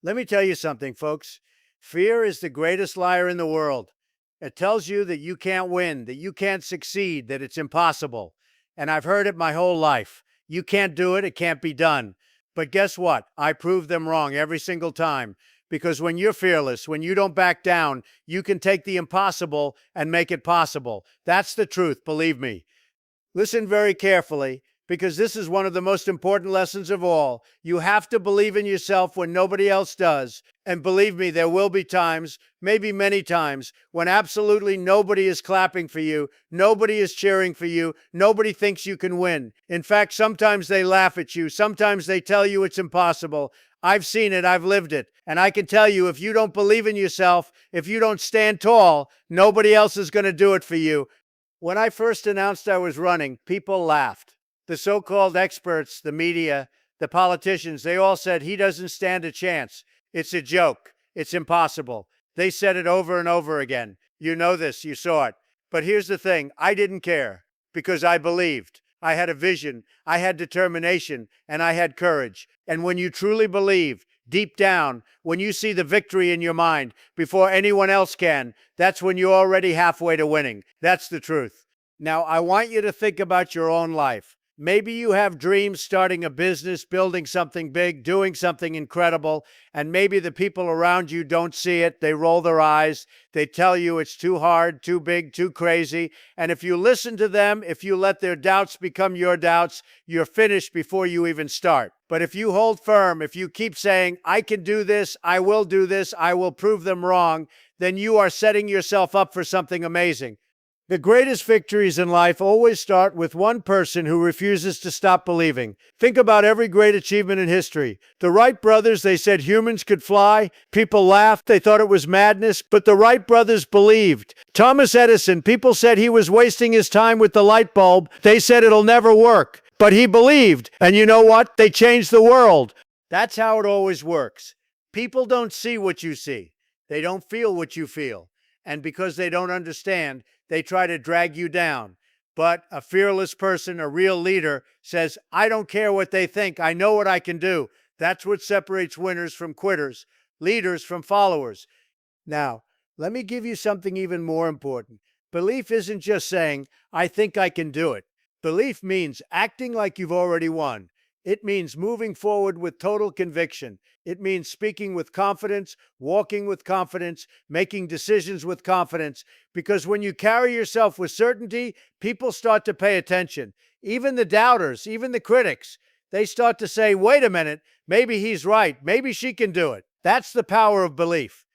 Let me tell you something, folks. Fear is the greatest liar in the world. It tells you that you can't win, that you can't succeed, that it's impossible. And I've heard it my whole life. You can't do it, it can't be done. But guess what? I prove them wrong every single time. Because when you're fearless, when you don't back down, you can take the impossible and make it possible. That's the truth, believe me. Listen very carefully, because this is one of the most important lessons of all. You have to believe in yourself when nobody else does. And believe me, there will be times, maybe many times, when absolutely nobody is clapping for you, nobody is cheering for you, nobody thinks you can win. In fact, sometimes they laugh at you, sometimes they tell you it's impossible. I've seen it, I've lived it. And I can tell you, if you don't believe in yourself, if you don't stand tall, nobody else is going to do it for you. When I first announced I was running, people laughed. The so-called experts, the media, the politicians, they all said he doesn't stand a chance. It's a joke. It's impossible. They said it over and over again. You know this, you saw it. But here's the thing, I didn't care because I believed. I had a vision, I had determination, and I had courage. And when you truly believe, deep down, when you see the victory in your mind before anyone else can, that's when you're already halfway to winning. That's the truth. Now, I want you to think about your own life. Maybe you have dreams starting a business, building something big, doing something incredible, and maybe the people around you don't see it. They roll their eyes. They tell you it's too hard, too big, too crazy. And if you listen to them, if you let their doubts become your doubts, you're finished before you even start. But if you hold firm, if you keep saying, I can do this, I will do this, I will prove them wrong, then you are setting yourself up for something amazing. The greatest victories in life always start with one person who refuses to stop believing. Think about every great achievement in history. The Wright brothers, they said humans could fly. People laughed. They thought it was madness, but the Wright brothers believed. Thomas Edison, people said he was wasting his time with the light bulb. They said it'll never work, but he believed. And you know what? They changed the world. That's how it always works. People don't see what you see. They don't feel what you feel. And because they don't understand, they try to drag you down. But a fearless person, a real leader, says, I don't care what they think. I know what I can do. That's what separates winners from quitters, leaders from followers. Now, let me give you something even more important. Belief isn't just saying, I think I can do it. Belief means acting like you've already won. It means moving forward with total conviction. It means speaking with confidence, walking with confidence, making decisions with confidence. Because when you carry yourself with certainty, people start to pay attention. Even the doubters, even the critics, they start to say, wait a minute, maybe he's right. Maybe she can do it. That's the power of belief.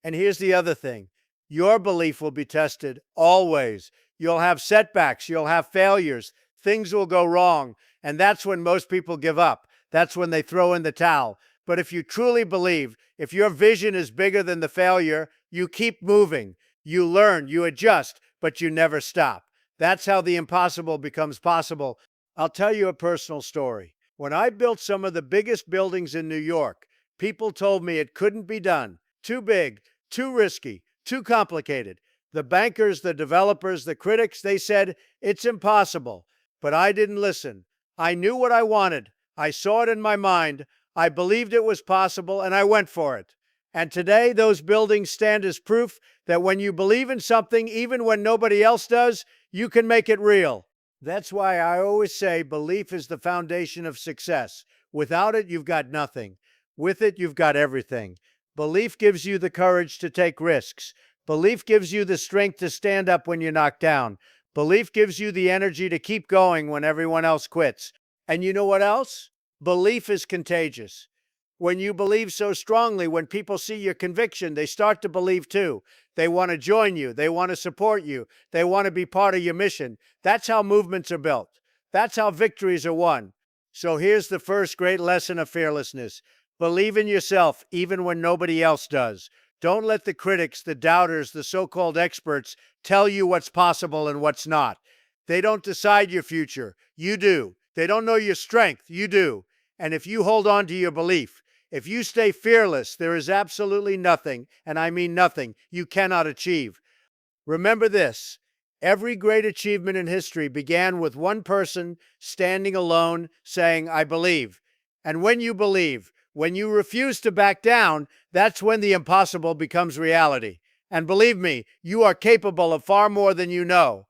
And here's the other thing. Your belief will be tested always. You'll have setbacks. You'll have failures. Things will go wrong. And that's when most people give up. That's when they throw in the towel. But if you truly believe, if your vision is bigger than the failure, you keep moving. You learn, you adjust, but you never stop. That's how the impossible becomes possible. I'll tell you a personal story. When I built some of the biggest buildings in New York, people told me it couldn't be done. Too big, too risky, too complicated. The bankers, the developers, the critics, they said, it's impossible. But I didn't listen. I knew what I wanted. I saw it in my mind. I believed it was possible, and I went for it. And today, those buildings stand as proof that when you believe in something, even when nobody else does, you can make it real. That's why I always say belief is the foundation of success. Without it, you've got nothing. With it, you've got everything. Belief gives you the courage to take risks. Belief gives you the strength to stand up when you're knocked down. Belief gives you the energy to keep going when everyone else quits. And you know what else? Belief is contagious. When you believe so strongly, when people see your conviction, they start to believe too. They want to join you. They want to support you. They want to be part of your mission. That's how movements are built. That's how victories are won. So here's the first great lesson of fearlessness. Believe in yourself even when nobody else does. Don't let the critics, the doubters, the so-called experts tell you what's possible and what's not. They don't decide your future. You do. They don't know your strength. You do. And if you hold on to your belief, if you stay fearless, there is absolutely nothing, and I mean nothing, you cannot achieve. Remember this. Every great achievement in history began with one person standing alone saying, I believe. And when you believe, When you refuse to back down, that's when the impossible becomes reality. And believe me, you are capable of far more than you know.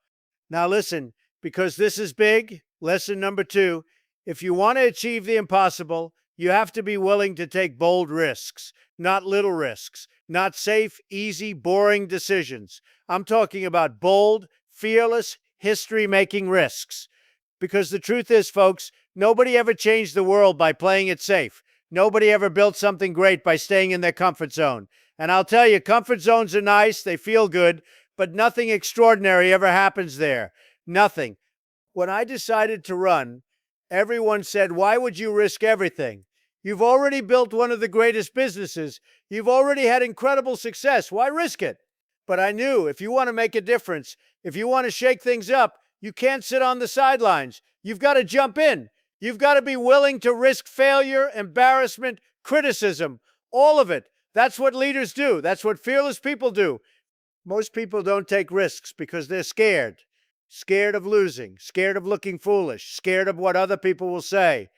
Now, listen, because this is big, lesson number 2, if you want to achieve the impossible, you have to be willing to take bold risks, not little risks, not safe, easy, boring decisions. I'm talking about bold, fearless, history making risks. Because the truth is, folks, nobody ever changed the world by playing it safe. Nobody ever built something great by staying in their comfort zone. And I'll tell you, comfort zones are nice, they feel good, but nothing extraordinary ever happens there. Nothing. When I decided to run, everyone said, "Why would you risk everything? You've already built one of the greatest businesses. You've already had incredible success. Why risk it?" But I knew if you want to make a difference, if you want to shake things up, you can't sit on the sidelines. You've got to jump in. You've got to be willing to risk failure, embarrassment, criticism, all of it. That's what leaders do. That's what fearless people do. Most people don't take risks because they're scared. Scared of losing, scared of looking foolish, scared of what other people will say.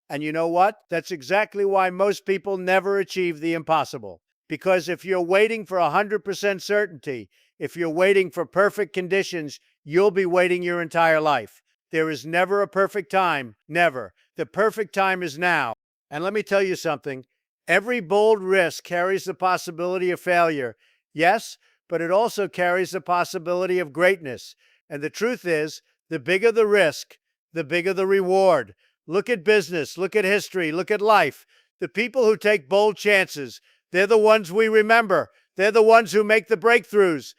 And you know what? That's exactly why most people never achieve the impossible. Because if you're waiting for 100% certainty, if you're waiting for perfect conditions, you'll be waiting your entire life. There is never a perfect time, never. The perfect time is now. And let me tell you something. Every bold risk carries the possibility of failure. Yes, but it also carries the possibility of greatness. And the truth is, the bigger the risk, the bigger the reward. Look at business, look at history, look at life. The people who take bold chances, they're the ones we remember. They're the ones who make the breakthroughs.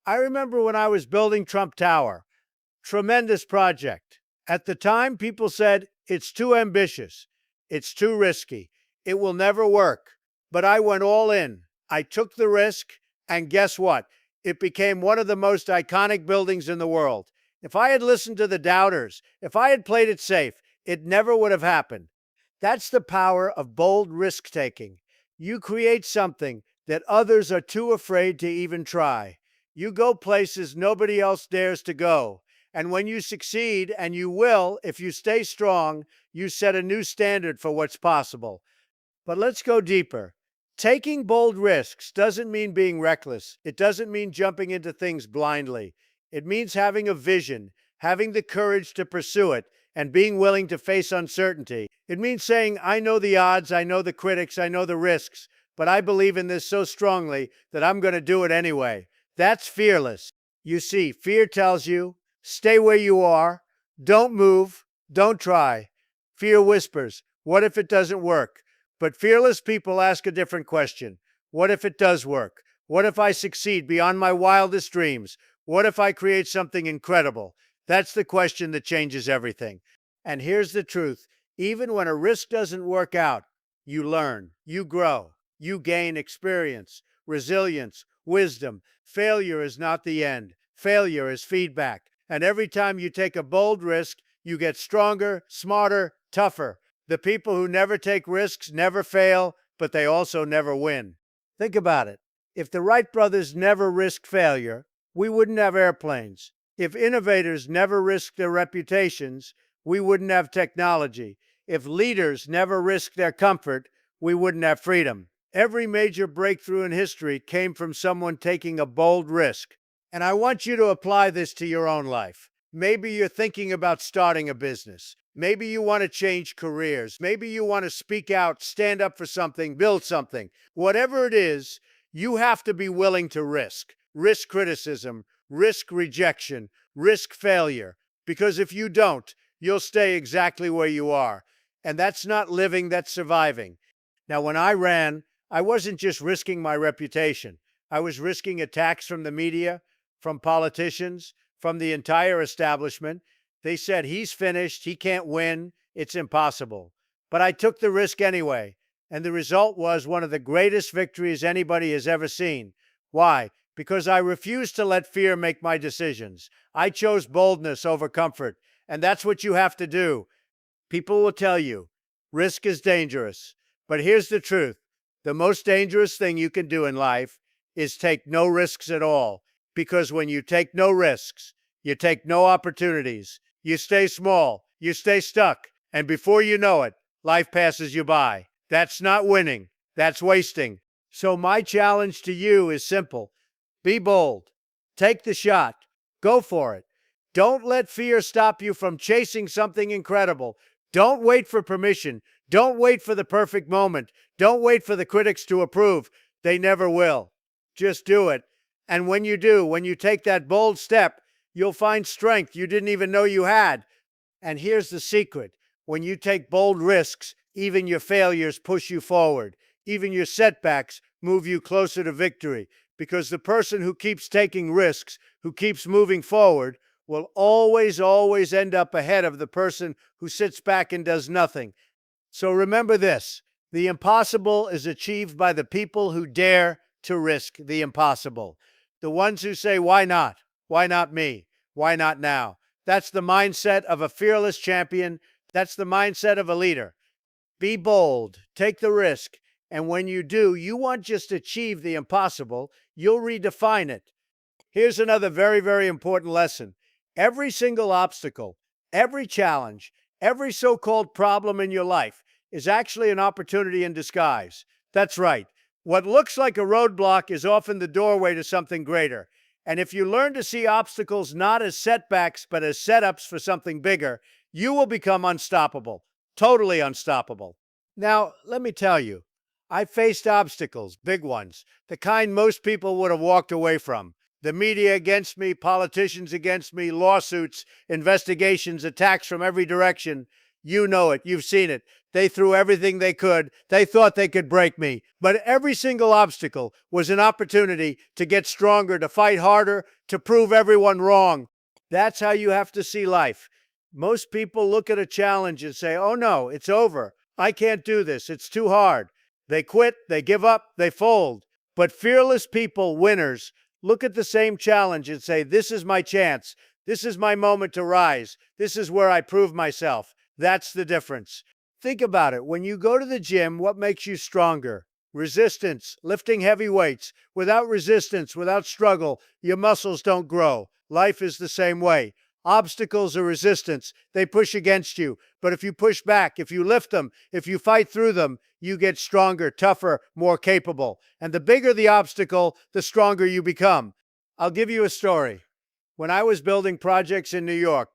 I remember when I was building Trump Tower. Tremendous project. At the time, people said, it's too ambitious. It's too risky. It will never work. But I went all in. I took the risk, and guess what? It became one of the most iconic buildings in the world. If I had listened to the doubters, if I had played it safe, it never would have happened. That's the power of bold risk taking. You create something that others are too afraid to even try. You go places nobody else dares to go. And when you succeed, and you will if you stay strong, you set a new standard for what's possible. But let's go deeper. Taking bold risks doesn't mean being reckless. It doesn't mean jumping into things blindly. It means having a vision, having the courage to pursue it, and being willing to face uncertainty. It means saying, I know the odds, I know the critics, I know the risks, but I believe in this so strongly that I'm going to do it anyway. That's fearless. You see, fear tells you, stay where you are, don't move, don't try. Fear whispers, what if it doesn't work? But fearless people ask a different question. What if it does work? What if I succeed beyond my wildest dreams? What if I create something incredible? That's the question that changes everything. And here's the truth. Even when a risk doesn't work out, you learn, you grow, you gain experience, resilience, wisdom. Failure is not the end. Failure is feedback. And every time you take a bold risk, you get stronger, smarter, tougher. The people who never take risks never fail, but they also never win. Think about it. If the Wright brothers never risked failure, we wouldn't have airplanes. If innovators never risked their reputations, we wouldn't have technology. If leaders never risked their comfort, we wouldn't have freedom. Every major breakthrough in history came from someone taking a bold risk. And I want you to apply this to your own life. Maybe you're thinking about starting a business. Maybe you want to change careers. Maybe you want to speak out, stand up for something, build something. Whatever it is, you have to be willing to risk. Risk criticism, risk rejection, risk failure. Because if you don't, you'll stay exactly where you are. And that's not living, that's surviving. Now, when I ran, I wasn't just risking my reputation. I was risking attacks from the media, from politicians, from the entire establishment. They said, he's finished, he can't win, it's impossible. But I took the risk anyway, and the result was one of the greatest victories anybody has ever seen. Why? Because I refused to let fear make my decisions. I chose boldness over comfort, and that's what you have to do. People will tell you, risk is dangerous. But here's the truth. The most dangerous thing you can do in life is take no risks at all. Because when you take no risks, you take no opportunities, you stay small, you stay stuck, and before you know it, life passes you by. That's not winning. That's wasting. So, my challenge to you is simple: be bold, take the shot, go for it. Don't let fear stop you from chasing something incredible. Don't wait for permission. Don't wait for the perfect moment. Don't wait for the critics to approve. They never will. Just do it. And when you do, when you take that bold step, you'll find strength you didn't even know you had. And here's the secret: when you take bold risks, even your failures push you forward. Even your setbacks move you closer to victory. Because the person who keeps taking risks, who keeps moving forward, will always, always end up ahead of the person who sits back and does nothing. So remember this: the impossible is achieved by the people who dare to risk the impossible. The ones who say, why not? Why not me? Why not now? That's the mindset of a fearless champion. That's the mindset of a leader. Be bold, take the risk, and when you do, you won't just achieve the impossible, you'll redefine it. Here's another very, very important lesson: every single obstacle, every challenge, every so called problem in your life is actually an opportunity in disguise. That's right. What looks like a roadblock is often the doorway to something greater. And if you learn to see obstacles not as setbacks, but as setups for something bigger, you will become unstoppable, totally unstoppable. Now, let me tell you, I faced obstacles, big ones, the kind most people would have walked away from. The media against me, politicians against me, lawsuits, investigations, attacks from every direction. You know it. You've seen it. They threw everything they could. They thought they could break me. But every single obstacle was an opportunity to get stronger, to fight harder, to prove everyone wrong. That's how you have to see life. Most people look at a challenge and say, oh no, it's over. I can't do this. It's too hard. They quit, they give up, they fold. But fearless people, winners, look at the same challenge and say, this is my chance. This is my moment to rise. This is where I prove myself. That's the difference. Think about it. When you go to the gym, what makes you stronger? Resistance, lifting heavy weights. Without resistance, without struggle, your muscles don't grow. Life is the same way. Obstacles are resistance. They push against you. But if you push back, if you lift them, if you fight through them, you get stronger, tougher, more capable. And the bigger the obstacle, the stronger you become. I'll give you a story. When I was building projects in New York,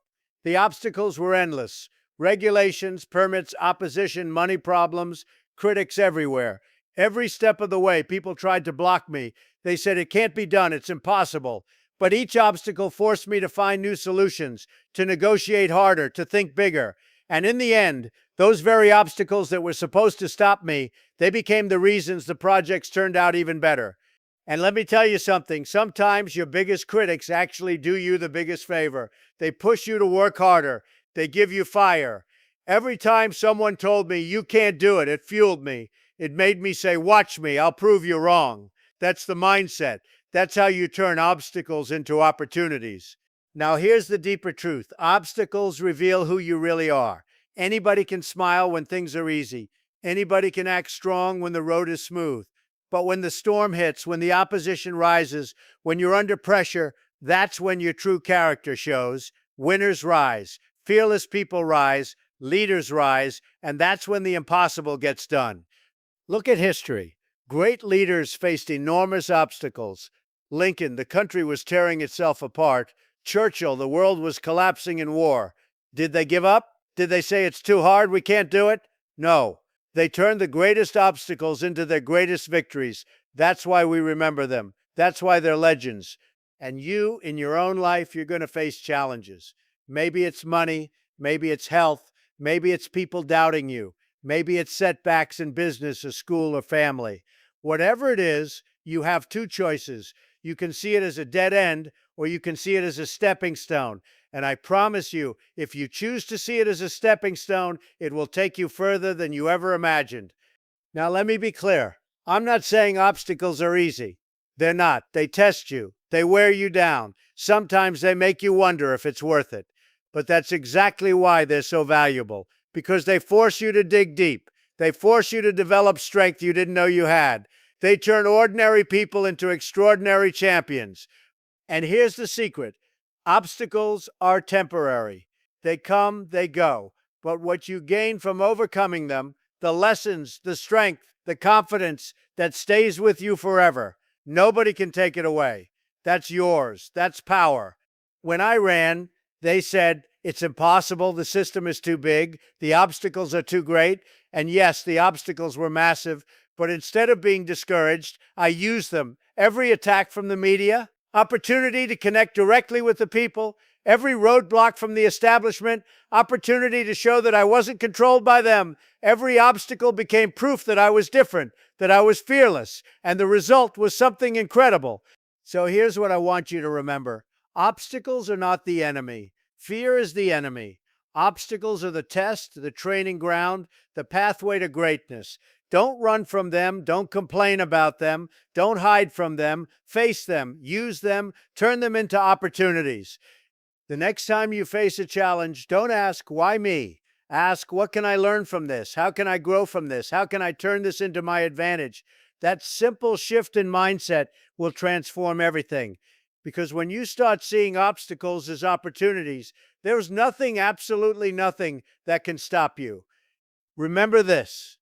the obstacles were endless: regulations, permits, opposition, money problems, critics everywhere. Every step of the way, people tried to block me. They said, it can't be done, it's impossible. But each obstacle forced me to find new solutions, to negotiate harder, to think bigger. And in the end, those very obstacles that were supposed to stop me, they became the reasons the projects turned out even better. And let me tell you something: sometimes your biggest critics actually do you the biggest favor. They push you to work harder. They give you fire. Every time someone told me, you can't do it, it fueled me. It made me say, watch me, I'll prove you wrong. That's the mindset. That's how you turn obstacles into opportunities. Now, here's the deeper truth: obstacles reveal who you really are. Anybody can smile when things are easy. Anybody can act strong when the road is smooth. But when the storm hits, when the opposition rises, when you're under pressure, that's when your true character shows. Winners rise, fearless people rise, leaders rise, and that's when the impossible gets done. Look at history. Great leaders faced enormous obstacles. Lincoln, the country was tearing itself apart. Churchill, the world was collapsing in war. Did they give up? Did they say it's too hard, we can't do it? No. They turned the greatest obstacles into their greatest victories. That's why we remember them. That's why they're legends. And you, in your own life, you're going to face challenges. Maybe it's money. Maybe it's health. Maybe it's people doubting you. Maybe it's setbacks in business or school or family. Whatever it is, you have two choices. You can see it as a dead end, or you can see it as a stepping stone. And I promise you, if you choose to see it as a stepping stone, it will take you further than you ever imagined. Now, let me be clear. I'm not saying obstacles are easy. They're not. They test you. They wear you down. Sometimes they make you wonder if it's worth it. But that's exactly why they're so valuable, because they force you to dig deep. They force you to develop strength you didn't know you had. They turn ordinary people into extraordinary champions. And here's the secret: obstacles are temporary. They come, they go. But what you gain from overcoming them, the lessons, the strength, the confidence that stays with you forever. Nobody can take it away. That's yours. That's power. When I ran, they said, it's impossible. The system is too big. The obstacles are too great. And yes, the obstacles were massive. But instead of being discouraged, I used them. Every attack from the media, opportunity to connect directly with the people, every roadblock from the establishment, opportunity to show that I wasn't controlled by them. Every obstacle became proof that I was different, that I was fearless, and the result was something incredible. So here's what I want you to remember. Obstacles are not the enemy. Fear is the enemy. Obstacles are the test, the training ground, the pathway to greatness. Don't run from them. Don't complain about them. Don't hide from them. Face them. Use them. Turn them into opportunities. The next time you face a challenge, don't ask, why me? Ask, what can I learn from this? How can I grow from this? How can I turn this into my advantage? That simple shift in mindset will transform everything. Because when you start seeing obstacles as opportunities, there's nothing, absolutely nothing, that can stop you. Remember this.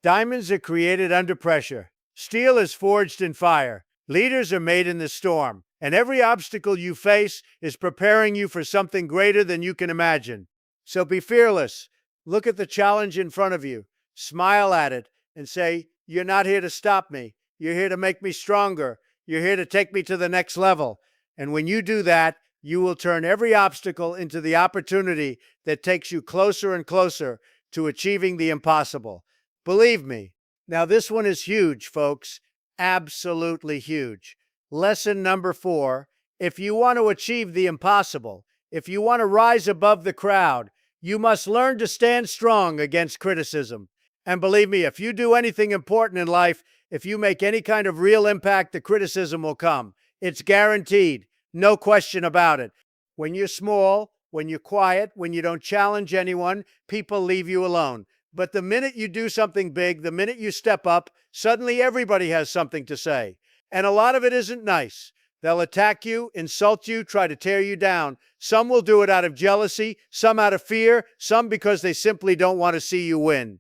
Diamonds are created under pressure. Steel is forged in fire. Leaders are made in the storm. And every obstacle you face is preparing you for something greater than you can imagine. So be fearless. Look at the challenge in front of you. Smile at it and say, you're not here to stop me. You're here to make me stronger. You're here to take me to the next level. And when you do that, you will turn every obstacle into the opportunity that takes you closer and closer to achieving the impossible. Believe me. Now, this one is huge, folks. Absolutely huge. Lesson number 4. If you want to achieve the impossible, if you want to rise above the crowd, you must learn to stand strong against criticism. And believe me, if you do anything important in life, if you make any kind of real impact, the criticism will come. It's guaranteed. No question about it. When you're small, when you're quiet, when you don't challenge anyone, people leave you alone. But the minute you do something big, the minute you step up, suddenly everybody has something to say. And a lot of it isn't nice. They'll attack you, insult you, try to tear you down. Some will do it out of jealousy, some out of fear, some because they simply don't want to see you win.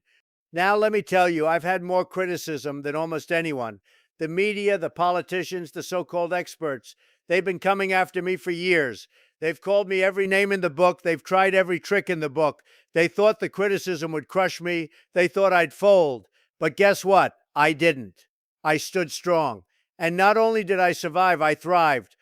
Now, let me tell you, I've had more criticism than almost anyone. The media, the politicians, the so-called experts, they've been coming after me for years. They've called me every name in the book. They've tried every trick in the book. They thought the criticism would crush me. They thought I'd fold. But guess what? I didn't. I stood strong. And not only did I survive, I thrived.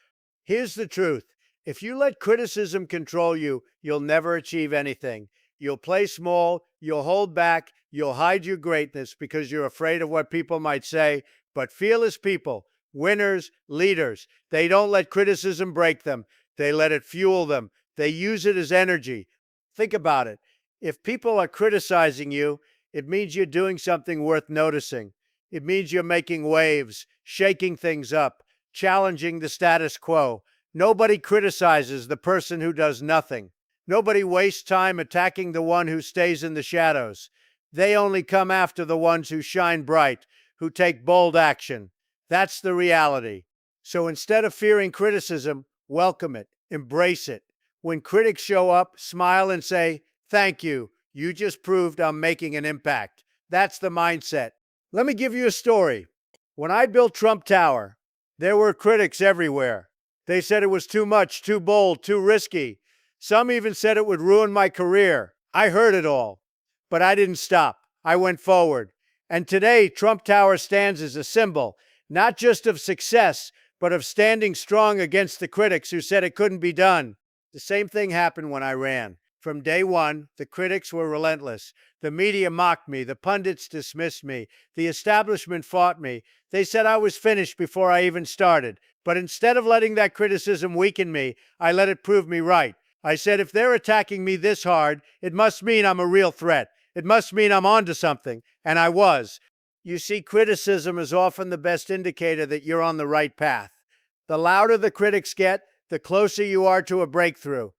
Here's the truth. If you let criticism control you, you'll never achieve anything. You'll play small, you'll hold back, you'll hide your greatness because you're afraid of what people might say. But fearless people, winners, leaders, they don't let criticism break them. They let it fuel them. They use it as energy. Think about it. If people are criticizing you, it means you're doing something worth noticing. It means you're making waves, shaking things up, challenging the status quo. Nobody criticizes the person who does nothing. Nobody wastes time attacking the one who stays in the shadows. They only come after the ones who shine bright, who take bold action. That's the reality. So instead of fearing criticism, welcome it, embrace it. When critics show up, smile and say, thank you. You just proved I'm making an impact. That's the mindset. Let me give you a story. When I built Trump Tower, there were critics everywhere. They said it was too much, too bold, too risky. Some even said it would ruin my career. I heard it all. But I didn't stop. I went forward. And today, Trump Tower stands as a symbol, not just of success, but of standing strong against the critics who said it couldn't be done. The same thing happened when I ran. From day one, the critics were relentless. The media mocked me. The pundits dismissed me. The establishment fought me. They said I was finished before I even started. But instead of letting that criticism weaken me, I let it prove me right. I said, if they're attacking me this hard, it must mean I'm a real threat. It must mean I'm onto something. And I was. You see, criticism is often the best indicator that you're on the right path. The louder the critics get, the closer you are to a breakthrough.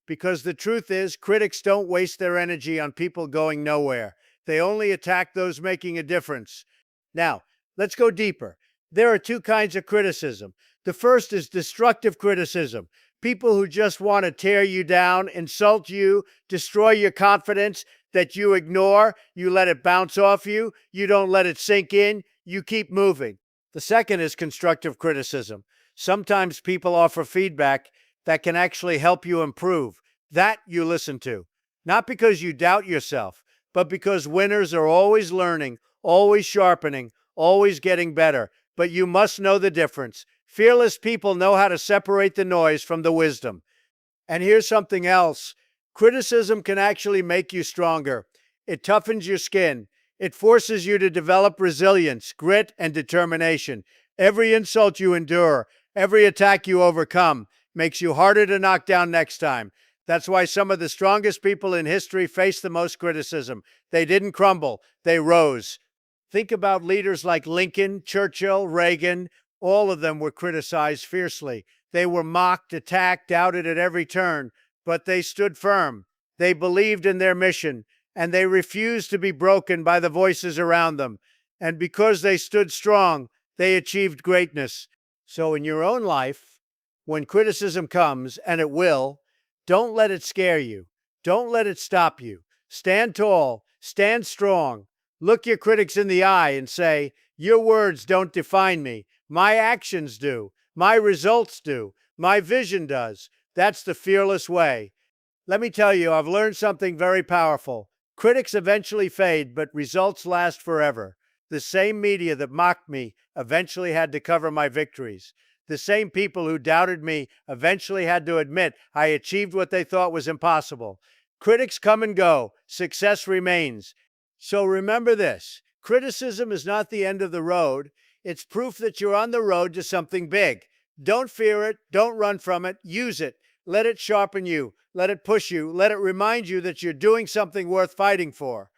Because the truth is, critics don't waste their energy on people going nowhere. They only attack those making a difference. Now, let's go deeper. There are two kinds of criticism. The first is destructive criticism. People who just want to tear you down, insult you, destroy your confidence. that you ignore, you let it bounce off you, you don't let it sink in, you keep moving. The second is constructive criticism. Sometimes people offer feedback that can actually help you improve. That you listen to. Not because you doubt yourself, but because winners are always learning, always sharpening, always getting better. But you must know the difference. Fearless people know how to separate the noise from the wisdom. And here's something else. Criticism can actually make you stronger. It toughens your skin. It forces you to develop resilience, grit, and determination. Every insult you endure, every attack you overcome, makes you harder to knock down next time. That's why some of the strongest people in history face the most criticism. They didn't crumble, they rose. Think about leaders like Lincoln, Churchill, Reagan. All of them were criticized fiercely. They were mocked, attacked, doubted at every turn, but they stood firm. They believed in their mission, and they refused to be broken by the voices around them. And because they stood strong, they achieved greatness. So in your own life, when criticism comes, and it will, don't let it scare you. Don't let it stop you. Stand tall, stand strong. Look your critics in the eye and say, your words don't define me. My actions do. My results do. My vision does. That's the fearless way. Let me tell you, I've learned something very powerful. Critics eventually fade, but results last forever. The same media that mocked me eventually had to cover my victories. The same people who doubted me eventually had to admit I achieved what they thought was impossible. Critics come and go. Success remains. So remember this. Criticism is not the end of the road. It's proof that you're on the road to something big. Don't fear it. Don't run from it. Use it. Let it sharpen you. Let it push you. Let it remind you that you're doing something worth fighting for.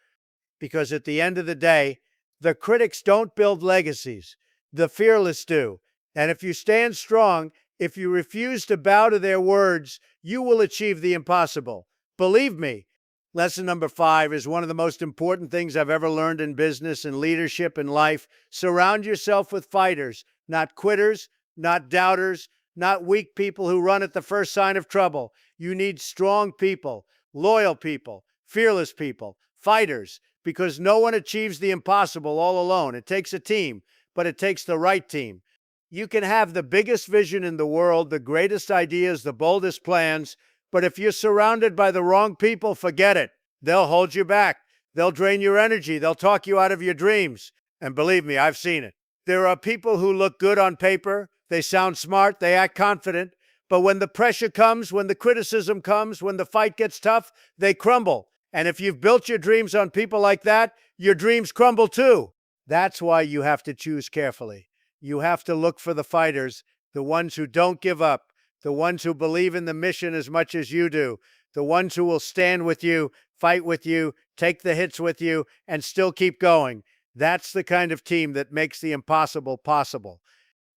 Because at the end of the day, the critics don't build legacies. The fearless do. And if you stand strong, if you refuse to bow to their words, you will achieve the impossible. Believe me. Lesson number 5 is one of the most important things I've ever learned in business and leadership and life. Surround yourself with fighters, not quitters, not doubters, not weak people who run at the first sign of trouble. You need strong people, loyal people, fearless people, fighters, because no one achieves the impossible all alone. It takes a team, but it takes the right team. You can have the biggest vision in the world, the greatest ideas, the boldest plans, but if you're surrounded by the wrong people, forget it. They'll hold you back. They'll drain your energy. They'll talk you out of your dreams. And believe me, I've seen it. There are people who look good on paper. They sound smart. They act confident. But when the pressure comes, when the criticism comes, when the fight gets tough, they crumble. And if you've built your dreams on people like that, your dreams crumble too. That's why you have to choose carefully. You have to look for the fighters, the ones who don't give up, the ones who believe in the mission as much as you do, the ones who will stand with you, fight with you, take the hits with you, and still keep going. That's the kind of team that makes the impossible possible.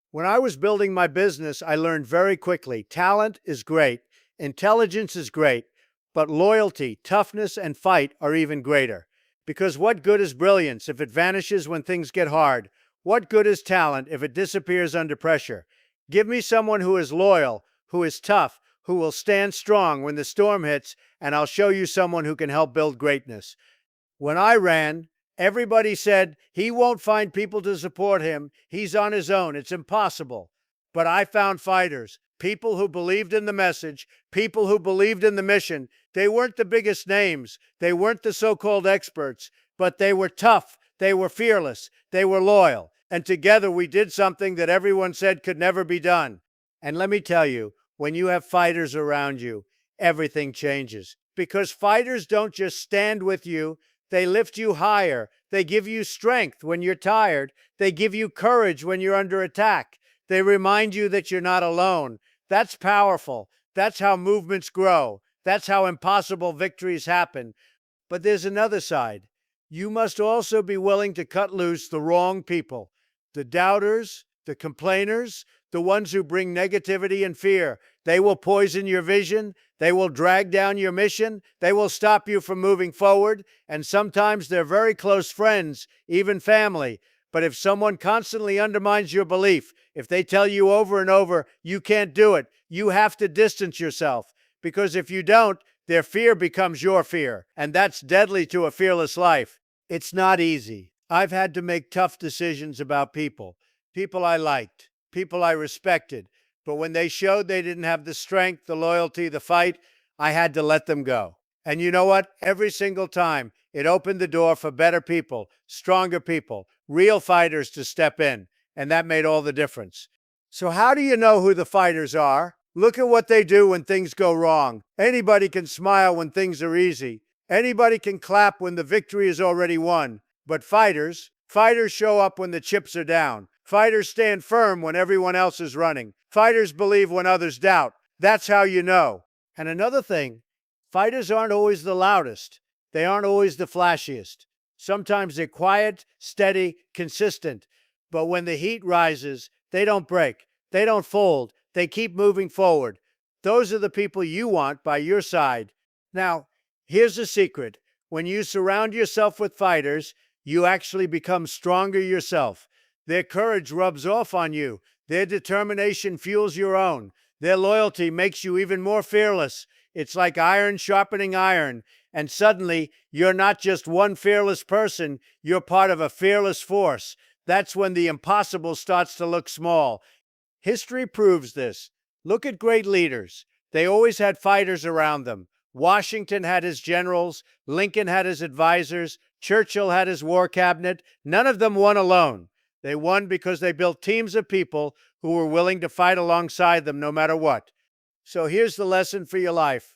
When I was building my business, I learned very quickly talent is great, intelligence is great, but loyalty, toughness, and fight are even greater. Because what good is brilliance if it vanishes when things get hard? What good is talent if it disappears under pressure? Give me someone who is loyal, who is tough, who will stand strong when the storm hits, and I'll show you someone who can help build greatness. When I ran, everybody said, he won't find people to support him. He's on his own. It's impossible. But I found fighters, people who believed in the message, people who believed in the mission. They weren't the biggest names. They weren't the so-called experts, but they were tough. They were fearless. They were loyal. And together we did something that everyone said could never be done. And let me tell you, when you have fighters around you, everything changes. Because fighters don't just stand with you, they lift you higher. They give you strength when you're tired. They give you courage when you're under attack. They remind you that you're not alone. That's powerful. That's how movements grow. That's how impossible victories happen. But there's another side. You must also be willing to cut loose the wrong people, the doubters, the complainers, the ones who bring negativity and fear. They will poison your vision. They will drag down your mission. They will stop you from moving forward. And sometimes they're very close friends, even family. But if someone constantly undermines your belief, if they tell you over and over, you can't do it, you have to distance yourself. Because if you don't, Their fear becomes your fear, and that's deadly to a fearless life. It's not easy. I've had to make tough decisions about people, people I liked, people I respected, but when they showed they didn't have the strength, the loyalty, the fight, I had to let them go. And you know what? Every single time, it opened the door for better people, stronger people, real fighters to step in, and that made all the difference. So, how do you know who the fighters are? Look at what they do when things go wrong. Anybody can smile when things are easy. Anybody can clap when the victory is already won. But fighters show up when the chips are down. Fighters stand firm when everyone else is running. Fighters believe when others doubt. That's how you know. And another thing, fighters aren't always the loudest. They aren't always the flashiest. Sometimes they're quiet, steady, consistent. But when the heat rises, they don't break. They don't fold. They keep moving forward. Those are the people you want by your side. Now, here's a secret. When you surround yourself with fighters, you actually become stronger yourself. Their courage rubs off on you. Their determination fuels your own. Their loyalty makes you even more fearless. It's like iron sharpening iron. And suddenly, you're not just one fearless person, you're part of a fearless force. That's when the impossible starts to look small. History proves this. Look at great leaders. They always had fighters around them. Washington had his generals, Lincoln had his advisors, Churchill had his war cabinet. None of them won alone. They won because they built teams of people who were willing to fight alongside them no matter what. So here's the lesson for your life.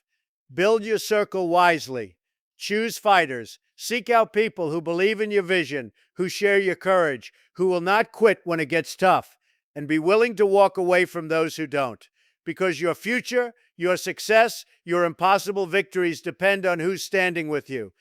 Build your circle wisely. Choose fighters. Seek out people who believe in your vision, who share your courage, who will not quit when it gets tough, and be willing to walk away from those who don't. Because your future, your success, your impossible victories depend on who's standing with you.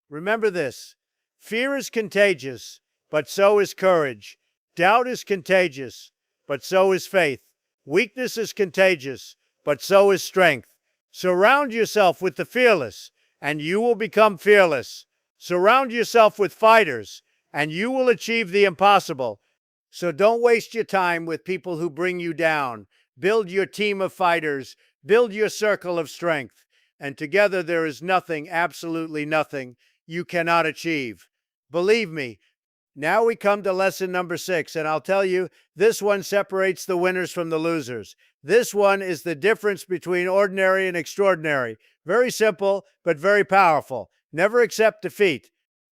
Remember this. Fear is contagious, but so is courage. Doubt is contagious, but so is faith. Weakness is contagious, but so is strength. Surround yourself with the fearless, and you will become fearless. Surround yourself with fighters, and you will achieve the impossible. So don't waste your time with people who bring you down. Build your team of fighters. Build your circle of strength. And together there is nothing, absolutely nothing, you cannot achieve. Believe me. Now we come to lesson number 6, and I'll tell you, this one separates the winners from the losers. This one is the difference between ordinary and extraordinary. Very simple, but very powerful. Never accept defeat.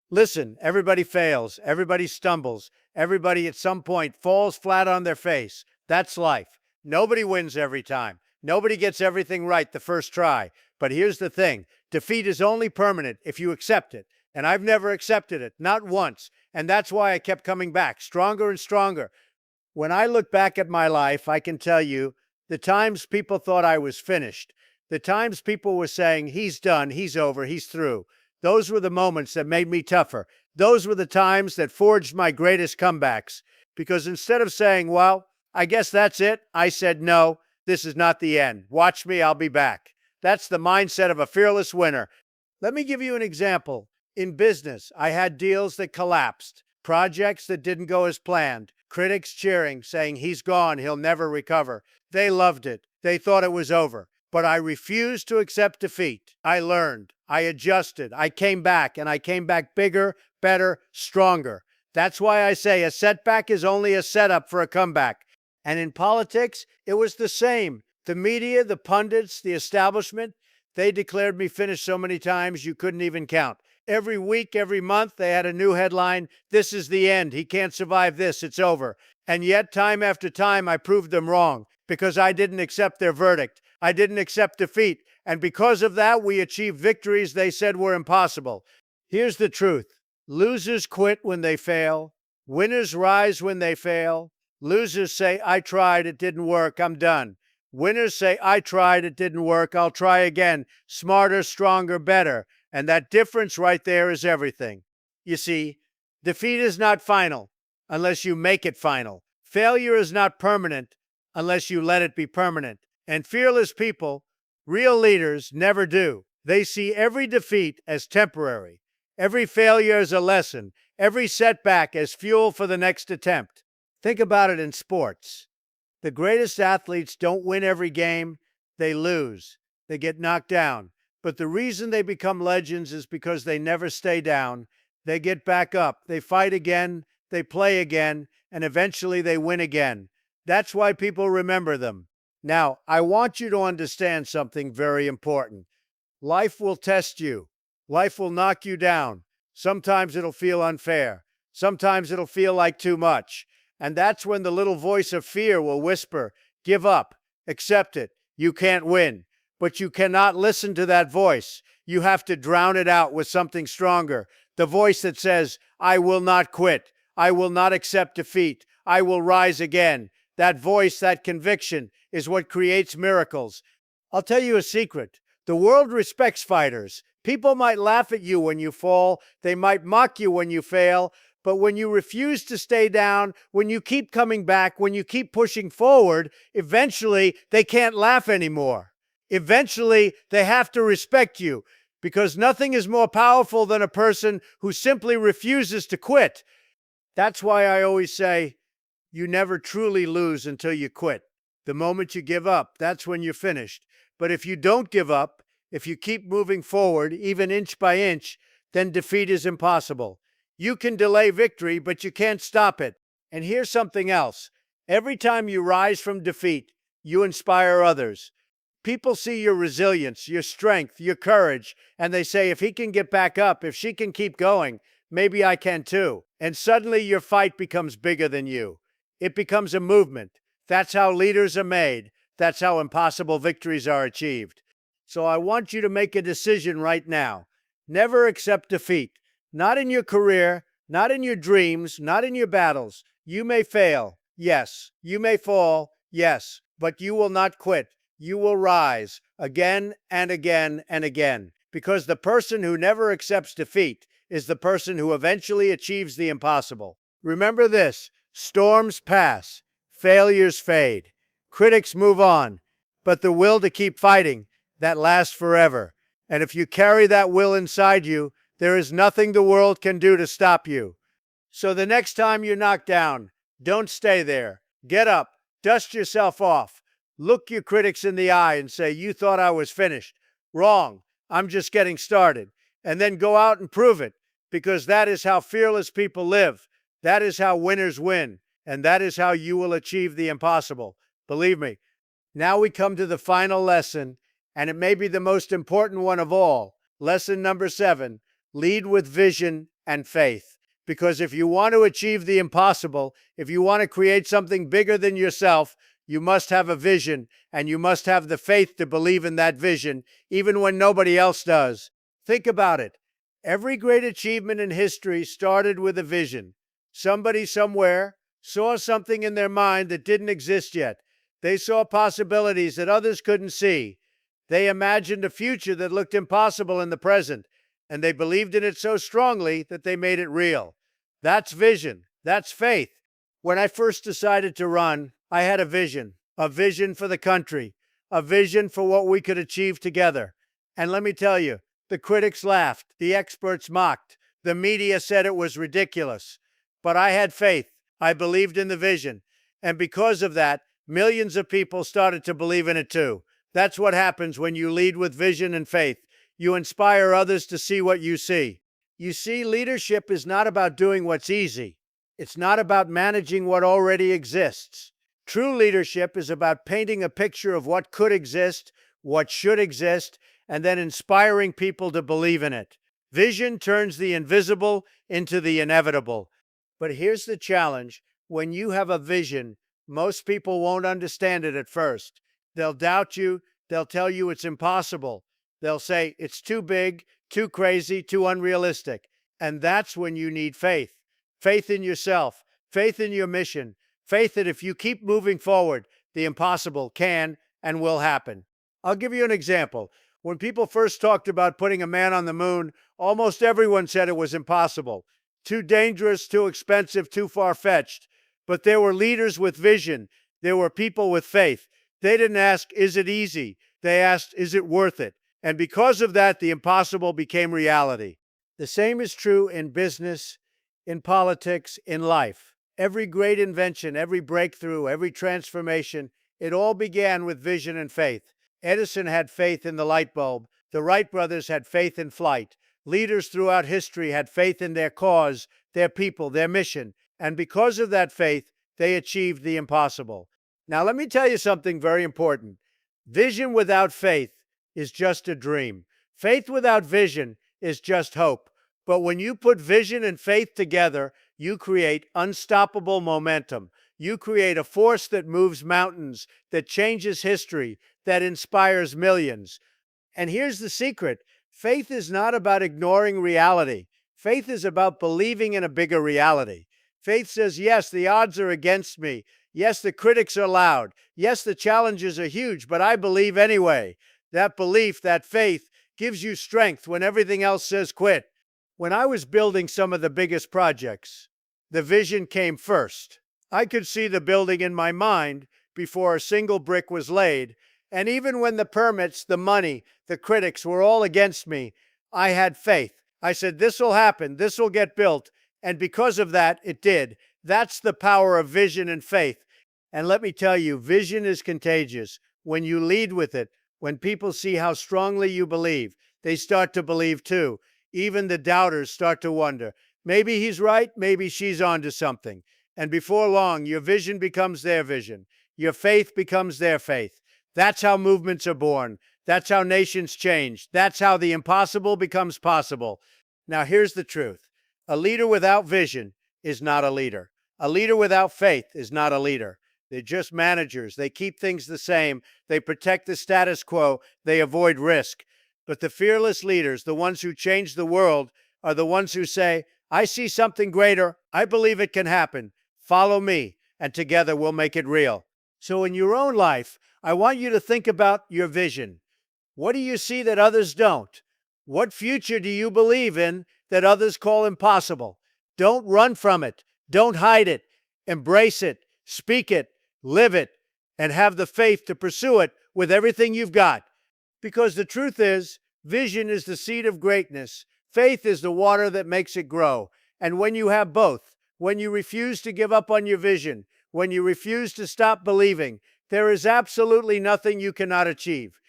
Listen, everybody fails. Everybody stumbles. Everybody at some point falls flat on their face. That's life. Nobody wins every time. Nobody gets everything right the first try. But here's the thing. Defeat is only permanent if you accept it. And I've never accepted it, not once. And that's why I kept coming back, stronger and stronger. When I look back at my life, I can tell you the times people thought I was finished, the times people were saying, he's done, he's over, he's through. Those were the moments that made me tougher. Those were the times that forged my greatest comebacks. Because instead of saying, well, I guess that's it, I said, no, this is not the end. Watch me, I'll be back. That's the mindset of a fearless winner. Let me give you an example. In business, I had deals that collapsed, projects that didn't go as planned, critics cheering, saying he's gone, he'll never recover. They loved it. They thought it was over. But I refused to accept defeat. I learned. I adjusted. I came back, and I came back bigger, better, stronger. That's why I say a setback is only a setup for a comeback. And in politics, it was the same. The media, the pundits, the establishment, they declared me finished so many times you couldn't even count. Every week, every month, they had a new headline. This is the end. He can't survive this. It's over. And yet, time after time, I proved them wrong because I didn't accept their verdict. I didn't accept defeat. And because of that, we achieved victories they said were impossible. Here's the truth. Losers quit when they fail. Winners rise when they fail. Losers say, I tried, it didn't work, I'm done. Winners say, I tried, it didn't work, I'll try again. Smarter, stronger, better. And that difference right there is everything. You see, defeat is not final unless you make it final. Failure is not permanent unless you let it be permanent. And fearless people, real leaders, never do. They see every defeat as temporary, every failure as a lesson, every setback as fuel for the next attempt. Think about it in sports. The greatest athletes don't win every game, they lose. They get knocked down. But the reason they become legends is because they never stay down. They get back up, they fight again, they play again, and eventually they win again. That's why people remember them. Now, I want you to understand something very important. Life will test you. Life will knock you down. Sometimes it'll feel unfair. Sometimes it'll feel like too much. And that's when the little voice of fear will whisper, give up, accept it, you can't win. But you cannot listen to that voice. You have to drown it out with something stronger. The voice that says, I will not quit. I will not accept defeat. I will rise again. That voice, that conviction, is what creates miracles. I'll tell you a secret. The world respects fighters. People might laugh at you when you fall. They might mock you when you fail. But when you refuse to stay down, when you keep coming back, when you keep pushing forward, eventually they can't laugh anymore. Eventually they have to respect you, because nothing is more powerful than a person who simply refuses to quit. That's why I always say, you never truly lose until you quit. The moment you give up, that's when you're finished. But if you don't give up, if you keep moving forward, even inch by inch, then defeat is impossible. You can delay victory, but you can't stop it. And here's something else. Every time you rise from defeat, you inspire others. People see your resilience, your strength, your courage, and they say, if he can get back up, if she can keep going, maybe I can too. And suddenly your fight becomes bigger than you. It becomes a movement. That's how leaders are made. That's how impossible victories are achieved. So I want you to make a decision right now. Never accept defeat. Not in your career, not in your dreams, not in your battles. You may fail, yes. You may fall, yes. But you will not quit. You will rise again and again and again. Because the person who never accepts defeat is the person who eventually achieves the impossible. Remember this: storms pass, failures fade, critics move on, but the will to keep fighting, that lasts forever. And if you carry that will inside you, there is nothing the world can do to stop you. So the next time you're knocked down, don't stay there. Get up, dust yourself off, look your critics in the eye and say, you thought I was finished. Wrong. I'm just getting started. And then go out and prove it, because that is how fearless people live. That is how winners win. And that is how you will achieve the impossible. Believe me. Now we come to the final lesson, and it may be the most important one of all. Lesson number 7, lead with vision and faith. Because if you want to achieve the impossible, if you want to create something bigger than yourself, you must have a vision, and you must have the faith to believe in that vision, even when nobody else does. Think about it. Every great achievement in history started with a vision. Somebody somewhere saw something in their mind that didn't exist yet. They saw possibilities that others couldn't see. They imagined a future that looked impossible in the present, and they believed in it so strongly that they made it real. That's vision. That's faith. When I first decided to run, I had a vision for the country, a vision for what we could achieve together. And let me tell you, the critics laughed, the experts mocked, the media said it was ridiculous. But I had faith. I believed in the vision. And because of that, millions of people started to believe in it too. That's what happens when you lead with vision and faith. You inspire others to see what you see. You see, leadership is not about doing what's easy. It's not about managing what already exists. True leadership is about painting a picture of what could exist, what should exist, and then inspiring people to believe in it. Vision turns the invisible into the inevitable. But here's the challenge. When you have a vision, most people won't understand it at first. They'll doubt you. They'll tell you it's impossible. They'll say it's too big, too crazy, too unrealistic. And that's when you need faith. Faith in yourself, faith in your mission, faith that if you keep moving forward, the impossible can and will happen. I'll give you an example. When people first talked about putting a man on the moon, almost everyone said it was impossible. Too dangerous, too expensive, too far-fetched. But there were leaders with vision. There were people with faith. They didn't ask, is it easy? They asked, is it worth it? And because of that, the impossible became reality. The same is true in business, in politics, in life. Every great invention, every breakthrough, every transformation, it all began with vision and faith. Edison had faith in the light bulb, The Wright brothers had faith in flight. Leaders throughout history had faith in their cause, their people, their mission. And because of that faith, they achieved the impossible. Now, let me tell you something very important. Vision without faith is just a dream. Faith without vision is just hope. But when you put vision and faith together, you create unstoppable momentum. You create a force that moves mountains, that changes history, that inspires millions. And here's the secret: faith is not about ignoring reality. Faith is about believing in a bigger reality. Faith says, yes, the odds are against me. Yes, the critics are loud. Yes, the challenges are huge, but I believe anyway. That belief, that faith, gives you strength when everything else says quit. When I was building some of the biggest projects, the vision came first. I could see the building in my mind before a single brick was laid. And even when the permits, the money, the critics were all against me, I had faith. I said, this will happen, this will get built. And because of that, it did. That's the power of vision and faith. And let me tell you, vision is contagious. When you lead with it, when people see how strongly you believe, they start to believe too. Even the doubters start to wonder, maybe he's right, maybe she's onto something. And before long, your vision becomes their vision. Your faith becomes their faith. That's how movements are born. That's how nations change. That's how the impossible becomes possible. Now, here's the truth. A leader without vision is not a leader. A leader without faith is not a leader. They're just managers. They keep things the same. They protect the status quo. They avoid risk. But the fearless leaders, the ones who change the world, are the ones who say, I see something greater. I believe it can happen. Follow me, and together we'll make it real. So in your own life, I want you to think about your vision. What do you see that others don't? What future do you believe in that others call impossible? Don't run from it. Don't hide it. Embrace it. Speak it. Live it. And have the faith to pursue it with everything you've got. Because the truth is, vision is the seed of greatness. Faith is the water that makes it grow. And when you have both, when you refuse to give up on your vision, when you refuse to stop believing, there is absolutely nothing you cannot achieve.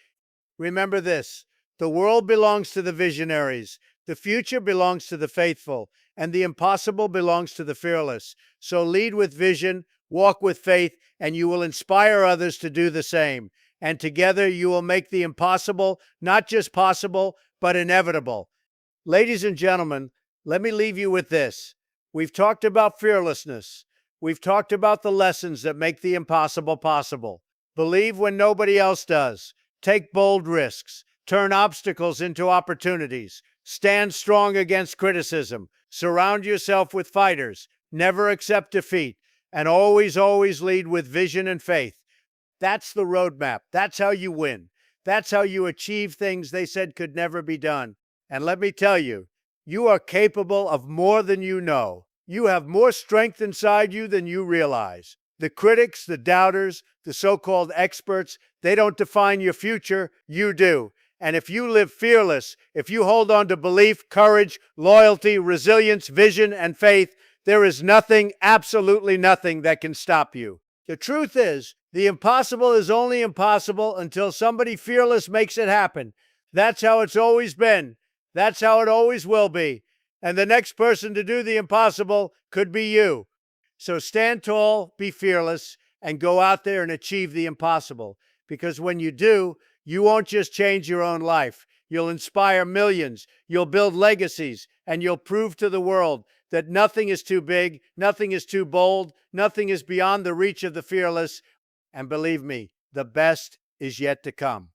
Remember this: the world belongs to the visionaries, the future belongs to the faithful, and the impossible belongs to the fearless. So lead with vision, walk with faith, and you will inspire others to do the same. And together you will make the impossible not just possible, but inevitable. Ladies and gentlemen, let me leave you with this. We've talked about fearlessness. We've talked about the lessons that make the impossible possible. Believe when nobody else does. Take bold risks. Turn obstacles into opportunities. Stand strong against criticism. Surround yourself with fighters. Never accept defeat. And always, always lead with vision and faith. That's the roadmap. That's how you win. That's how you achieve things they said could never be done. And let me tell you, you are capable of more than you know. You have more strength inside you than you realize. The critics, the doubters, the so-called experts, they don't define your future. You do. And if you live fearless, if you hold on to belief, courage, loyalty, resilience, vision, and faith, there is nothing, absolutely nothing that can stop you. The truth is, the impossible is only impossible until somebody fearless makes it happen. That's how it's always been. That's how it always will be. And the next person to do the impossible could be you. So stand tall, be fearless, and go out there and achieve the impossible. Because when you do, you won't just change your own life. You'll inspire millions. You'll build legacies. And you'll prove to the world that nothing is too big, nothing is too bold, nothing is beyond the reach of the fearless. And believe me, the best is yet to come.